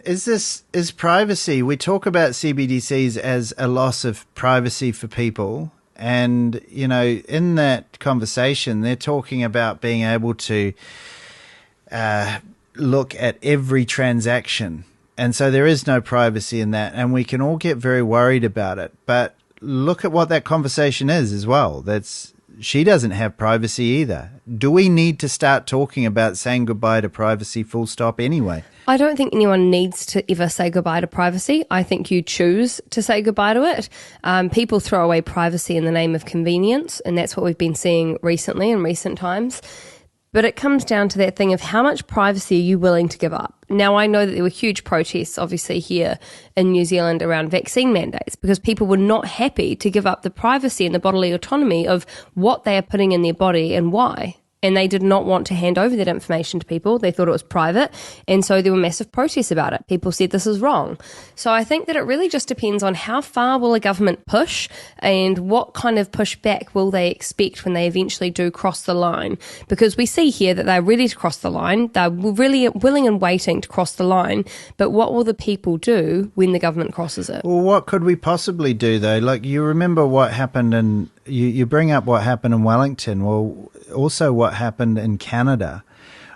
Is privacy, we talk about CBDCs as a loss of privacy for people. And, you know, in that conversation, they're talking about being able to look at every transaction. And so there is no privacy in that. And we can all get very worried about it. But look at what that conversation is as well. She doesn't have privacy either. Do we need to start talking about saying goodbye to privacy full stop anyway? I don't think anyone needs to ever say goodbye to privacy. I think you choose to say goodbye to it. People throw away privacy in the name of convenience, and that's what we've been seeing recently in recent times. But it comes down to that thing of how much privacy are you willing to give up? Now, I know that there were huge protests, obviously, here in New Zealand around vaccine mandates because people were not happy to give up the privacy and the bodily autonomy of what they are putting in their body and why. And they did not want to hand over that information to people. They thought it was private. And so there were massive protests about it. People said this is wrong. So I think that it really just depends on how far will a government push and what kind of pushback will they expect when they eventually do cross the line. Because we see here that they're ready to cross the line. They're really willing and waiting to cross the line. But what will the people do when the government crosses it? Well, what could we possibly do, though? Like, you remember what happened you bring up what happened in Wellington. Well, also what happened in Canada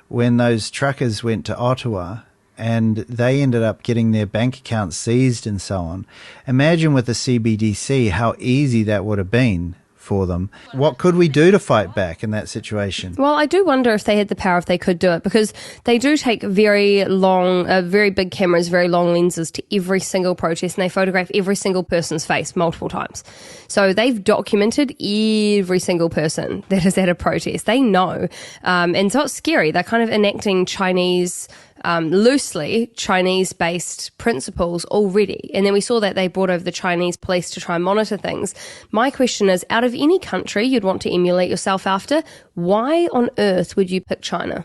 when those truckers went to Ottawa and they ended up getting their bank accounts seized and so on. Imagine with the CBDC how easy that would have been for them. What could we do to fight back in that situation? Well, I do wonder if they had the power, if they could do it, because they do take very long, very big cameras, very long lenses to every single protest, and they photograph every single person's face multiple times. So they've documented every single person that is at a protest. They know. And so it's scary. They're kind of enacting loosely Chinese-based principles already. And then we saw that they brought over the Chinese police to try and monitor things. My question is, out of any country you'd want to emulate yourself after, why on earth would you pick China?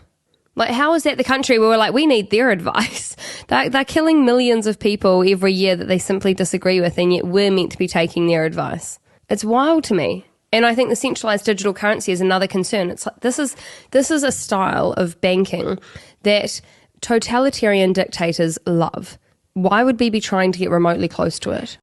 Like, how is that the country where we're like, we need their advice? They're killing millions of people every year that they simply disagree with, and yet we're meant to be taking their advice. It's wild to me. And I think the centralized digital currency is another concern. It's like, this is a style of banking that totalitarian dictators love. Why would we be trying to get remotely close to it?